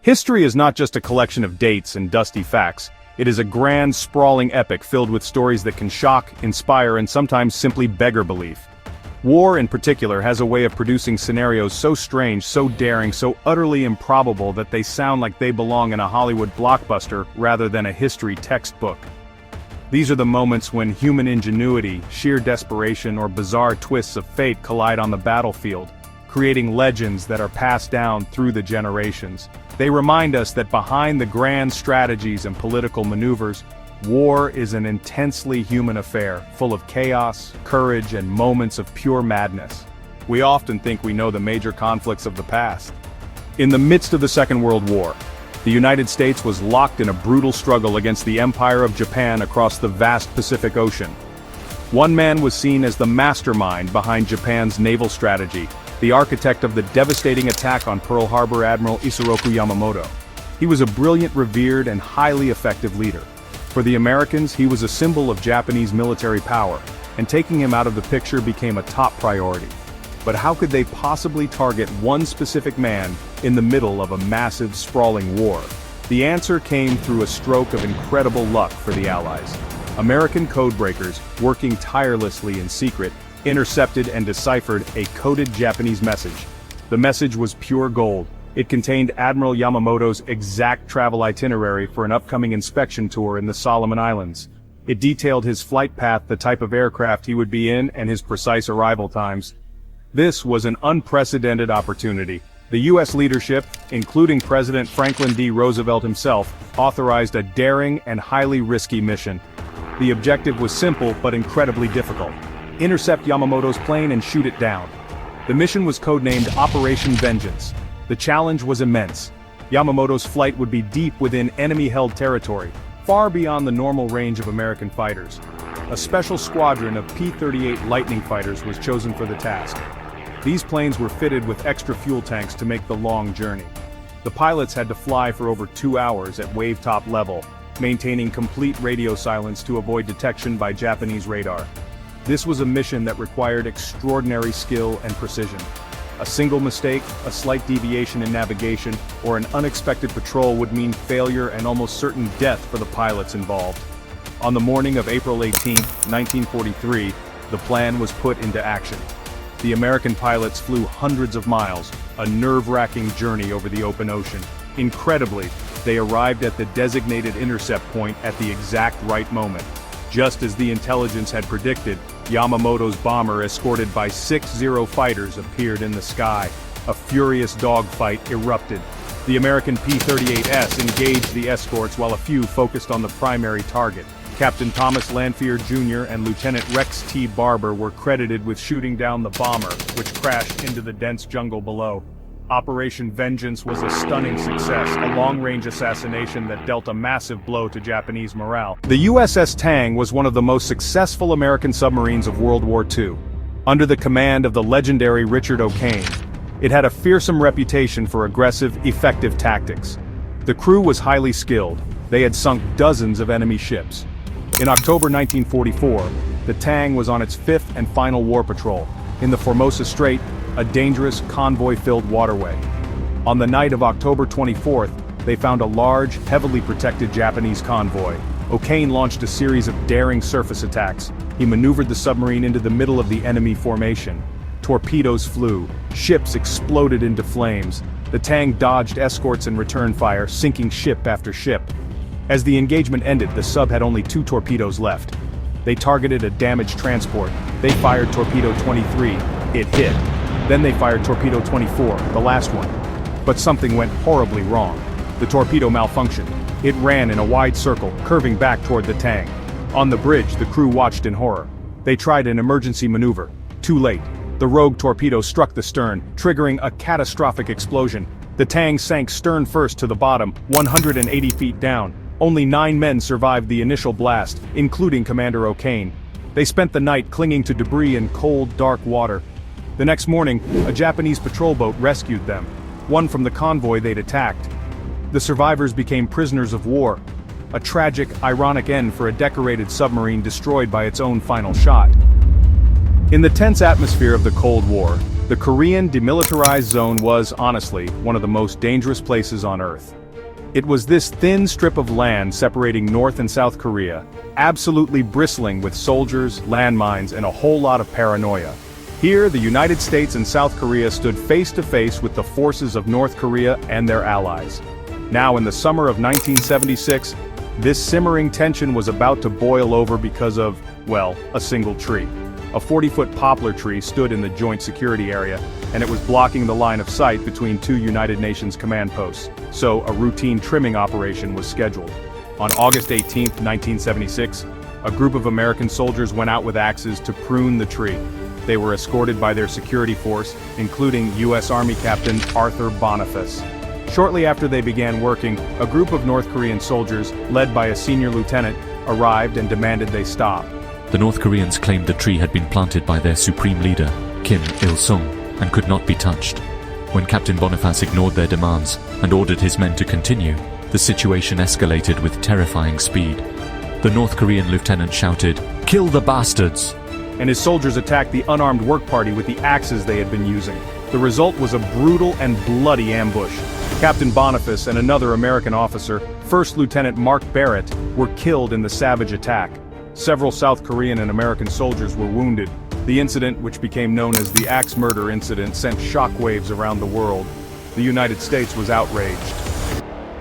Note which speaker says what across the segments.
Speaker 1: History is not just a collection of dates and dusty facts. It is a grand, sprawling epic filled with stories that can shock, inspire, and sometimes simply beggar belief. War, in particular, has a way of producing scenarios so strange, so daring, so utterly improbable that they sound like they belong in a Hollywood blockbuster rather than a history textbook. These are the moments when human ingenuity, sheer desperation, or bizarre twists of fate collide on the battlefield, creating legends that are passed down through the generations. They remind us that behind the grand strategies and political maneuvers, war is an intensely human affair, full of chaos, courage, and moments of pure madness. We often think we know the major conflicts of the past. In the midst of the Second World War, the United States was locked in a brutal struggle against the Empire of Japan across the vast Pacific Ocean. One man was seen as the mastermind behind Japan's naval strategy, the architect of the devastating attack on Pearl Harbor, Admiral Isoroku Yamamoto. He was a brilliant, revered, and highly effective leader. For the Americans, he was a symbol of Japanese military power, and taking him out of the picture became a top priority. But how could they possibly target one specific man in the middle of a massive, sprawling war? The answer came through a stroke of incredible luck for the Allies. American codebreakers, working tirelessly in secret, intercepted and deciphered a coded Japanese message. The message was pure gold. It contained Admiral Yamamoto's exact travel itinerary for an upcoming inspection tour in the Solomon Islands. It detailed his flight path, the type of aircraft he would be in, and his precise arrival times. This was an unprecedented opportunity. The U.S. leadership, including President Franklin D. Roosevelt himself, authorized a daring and highly risky mission. The objective was simple but incredibly difficult. Intercept Yamamoto's plane and shoot it down. The mission was codenamed Operation Vengeance. The challenge was immense. Yamamoto's flight would be deep within enemy-held territory, far beyond the normal range of American fighters. A special squadron of P-38 Lightning fighters was chosen for the task. These planes were fitted with extra fuel tanks to make the long journey. The pilots had to fly for over 2 hours at wave-top level, maintaining complete radio silence to avoid detection by Japanese radar. This was a mission that required extraordinary skill and precision. A single mistake, a slight deviation in navigation, or an unexpected patrol would mean failure and almost certain death for the pilots involved. On the morning of April 18, 1943, the plan was put into action. The American pilots flew hundreds of miles, a nerve-wracking journey over the open ocean. Incredibly, they arrived at the designated intercept point at the exact right moment. Just as the intelligence had predicted, Yamamoto's bomber, escorted by 6 Zero fighters, appeared in the sky. A furious dogfight erupted. The American P-38S engaged the escorts while a few focused on the primary target. Captain Thomas Lanphier Jr. and Lieutenant Rex T. Barber were credited with shooting down the bomber, which crashed into the dense jungle below. Operation Vengeance was a stunning success, a long-range assassination that dealt a massive blow to Japanese morale. The USS Tang was one of the most successful American submarines of World War II. Under the command of the legendary Richard O'Kane, it had a fearsome reputation for aggressive, effective tactics. The crew was highly skilled. They had sunk dozens of enemy ships. In October 1944, the Tang was on its 5th and final war patrol, in the Formosa Strait, a dangerous, convoy-filled waterway. On the night of October 24th, they found a large, heavily protected Japanese convoy. O'Kane launched a series of daring surface attacks. He maneuvered the submarine into the middle of the enemy formation. Torpedoes flew. Ships exploded into flames. The Tang dodged escorts and return fire, sinking ship after ship. As the engagement ended, the sub had only 2 torpedoes left. They targeted a damaged transport. They fired torpedo 23. It hit. Then they fired torpedo 24, the last one. But something went horribly wrong. The torpedo malfunctioned. It ran in a wide circle, curving back toward the Tang. On the bridge, the crew watched in horror. They tried an emergency maneuver. Too late. The rogue torpedo struck the stern, triggering a catastrophic explosion. The Tang sank stern first to the bottom, 180 feet down. Only 9 men survived the initial blast, including Commander O'Kane. They spent the night clinging to debris in cold, dark water. The next morning, a Japanese patrol boat rescued them, one from the convoy they'd attacked. The survivors became prisoners of war. A tragic, ironic end for a decorated submarine destroyed by its own final shot. In the tense atmosphere of the Cold War, the Korean Demilitarized Zone was, honestly, one of the most dangerous places on Earth. It was this thin strip of land separating North and South Korea, absolutely bristling with soldiers, landmines, and a whole lot of paranoia. Here, the United States and South Korea stood face to face with the forces of North Korea and their allies. Now, in the summer of 1976, this simmering tension was about to boil over because of, well, a single tree. A 40-foot poplar tree stood in the joint security area, and it was blocking the line of sight between two United Nations command posts, so a routine trimming operation was scheduled. On August 18, 1976, a group of American soldiers went out with axes to prune the tree. They were escorted by their security force, including U.S. Army Captain Arthur Boniface. Shortly after they began working, a group of North Korean soldiers, led by a senior lieutenant, arrived and demanded they stop.
Speaker 2: The North Koreans claimed the tree had been planted by their supreme leader, Kim Il-sung, and could not be touched. When Captain Boniface ignored their demands and ordered his men to continue, the situation escalated with terrifying speed. The North Korean lieutenant shouted, "Kill the bastards!"
Speaker 1: And his soldiers attacked the unarmed work party with the axes they had been using. The result was a brutal and bloody ambush. Captain Boniface and another American officer, First Lieutenant Mark Barrett, were killed in the savage attack. Several South Korean and American soldiers were wounded. The incident, which became known as the Axe Murder Incident, sent shockwaves around the world. The United States was outraged.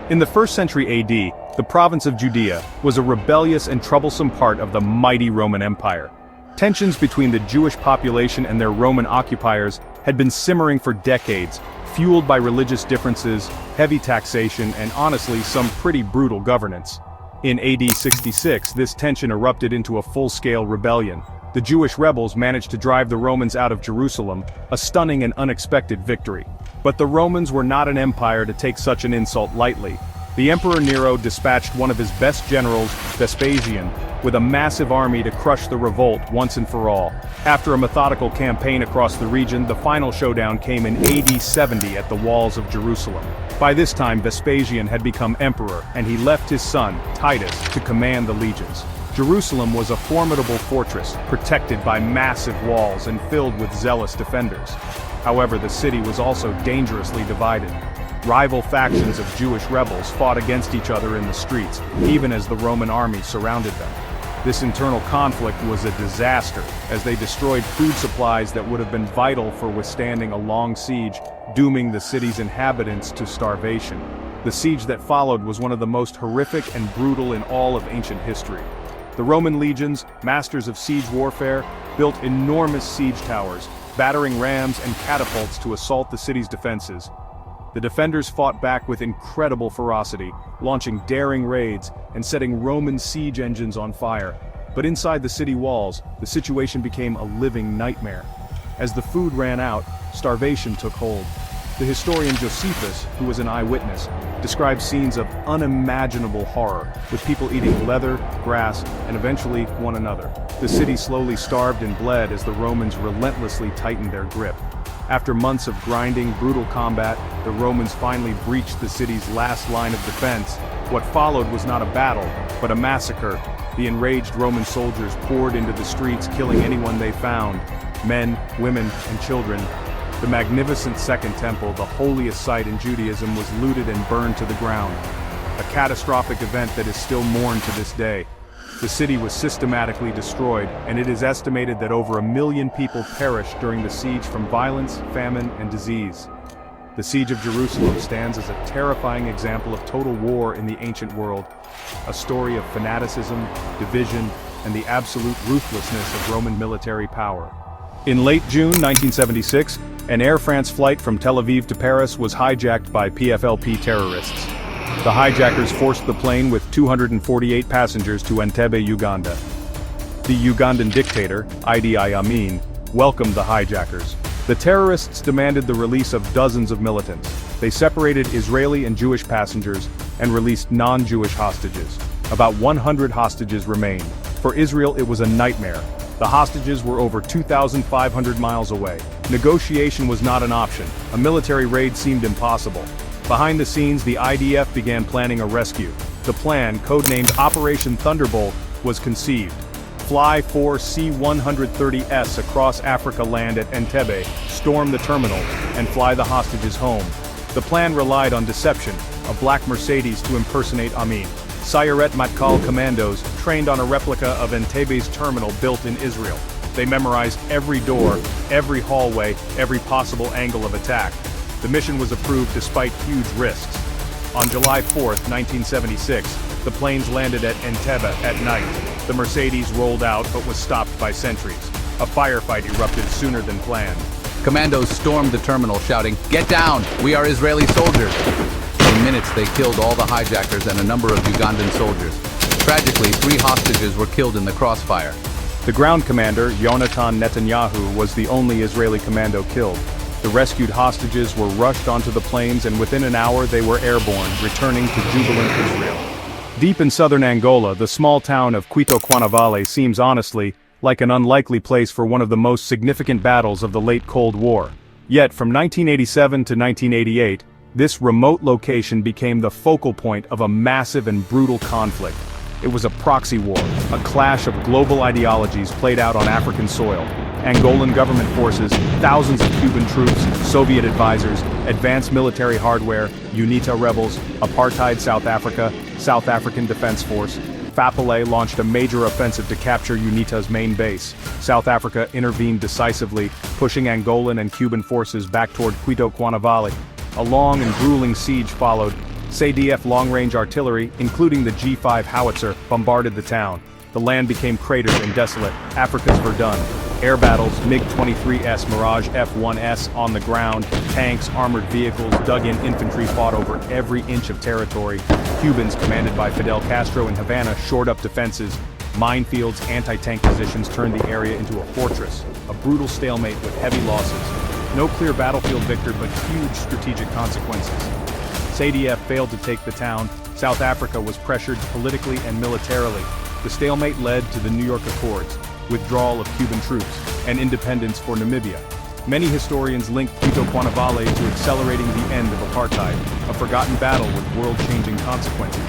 Speaker 1: In the 1st century AD, the province of Judea was a rebellious and troublesome part of the mighty Roman Empire. Tensions between the Jewish population and their Roman occupiers had been simmering for decades, fueled by religious differences, heavy taxation, and honestly, some pretty brutal governance. In AD 66, this tension erupted into a full-scale rebellion. The Jewish rebels managed to drive the Romans out of Jerusalem, a stunning and unexpected victory. But the Romans were not an empire to take such an insult lightly. The Emperor Nero dispatched one of his best generals, Vespasian, with a massive army to crush the revolt once and for all. After a methodical campaign across the region, the final showdown came in AD 70 at the walls of Jerusalem. By this time, Vespasian had become emperor, and he left his son, Titus, to command the legions. Jerusalem was a formidable fortress, protected by massive walls and filled with zealous defenders. However, the city was also dangerously divided. Rival factions of Jewish rebels fought against each other in the streets, even as the Roman army surrounded them. This internal conflict was a disaster, as they destroyed food supplies that would have been vital for withstanding a long siege, dooming the city's inhabitants to starvation. The siege that followed was one of the most horrific and brutal in all of ancient history. The Roman legions, masters of siege warfare, built enormous siege towers, battering rams and catapults to assault the city's defenses. The defenders fought back with incredible ferocity, launching daring raids and setting Roman siege engines on fire. But inside the city walls, the situation became a living nightmare. As the food ran out, starvation took hold. The historian Josephus, who was an eyewitness, described scenes of unimaginable horror, with people eating leather, grass, and eventually one another. The city slowly starved and bled as the Romans relentlessly tightened their grip. After months of grinding, brutal combat, the Romans finally breached the city's last line of defense. What followed was not a battle, but a massacre. The enraged Roman soldiers poured into the streets, killing anyone they found, men, women, and children. The magnificent Second Temple, the holiest site in Judaism, was looted and burned to the ground. A catastrophic event that is still mourned to this day. The city was systematically destroyed, and it is estimated that over 1 million people perished during the siege from violence, famine, and disease. The Siege of Jerusalem stands as a terrifying example of total war in the ancient world, a story of fanaticism, division, and the absolute ruthlessness of Roman military power. In late June 1976, an Air France flight from Tel Aviv to Paris was hijacked by PFLP terrorists. The hijackers forced the plane with 248 passengers to Entebbe, Uganda. The Ugandan dictator, Idi Amin, welcomed the hijackers. The terrorists demanded the release of dozens of militants. They separated Israeli and Jewish passengers and released non-Jewish hostages. About 100 hostages remained. For Israel, it was a nightmare. The hostages were over 2,500 miles away. Negotiation was not an option. A military raid seemed impossible. Behind the scenes, the IDF began planning a rescue. The plan, codenamed Operation Thunderbolt, was conceived. fly 4 C-130S across Africa land at Entebbe, storm the terminal, and fly the hostages home. The plan relied on deception, a black Mercedes to impersonate Amin. Sayeret Matkal commandos, trained on a replica of Entebbe's terminal built in Israel. They memorized every door, every hallway, every possible angle of attack. The mission was approved despite huge risks. On July 4, 1976, the planes landed at Entebbe at night. The Mercedes rolled out but was stopped by sentries. A firefight erupted sooner than planned.
Speaker 3: Commandos stormed the terminal shouting, "Get down! We are Israeli soldiers!" In minutes they killed all the hijackers and a number of Ugandan soldiers. Tragically, 3 hostages were killed in the crossfire.
Speaker 1: The ground commander, Yonatan Netanyahu, was the only Israeli commando killed. The rescued hostages were rushed onto the planes and within an hour they were airborne, returning to jubilant Israel. Deep in southern Angola, the small town of Quito-Quanavale seems honestly like an unlikely place for one of the most significant battles of the late Cold War. Yet, from 1987 to 1988, this remote location became the focal point of a massive and brutal conflict. It was a proxy war, a clash of global ideologies played out on African soil. Angolan government forces, thousands of Cuban troops, Soviet advisors, advanced military hardware, UNITA rebels, apartheid South Africa, South African Defense Force. FAPLA launched a major offensive to capture UNITA's main base. South Africa intervened decisively, pushing Angolan and Cuban forces back toward Quito-Quanavale. A long and grueling siege followed. SADF long-range artillery, including the G5 howitzer, bombarded the town. The land became cratered and desolate, Africa's Verdun. Air battles, MiG-23S Mirage F-1S on the ground, tanks, armored vehicles, dug-in infantry fought over every inch of territory. Cubans, commanded by Fidel Castro in Havana, shored up defenses. Minefields, anti-tank positions turned the area into a fortress. A brutal stalemate with heavy losses. No clear battlefield victor, but huge strategic consequences. SADF failed to take the town. South Africa was pressured politically and militarily. The stalemate led to the New York Accords, withdrawal of Cuban troops, and independence for Namibia. Many historians link Quito-Quanavale to accelerating the end of apartheid, a forgotten battle with world-changing consequences.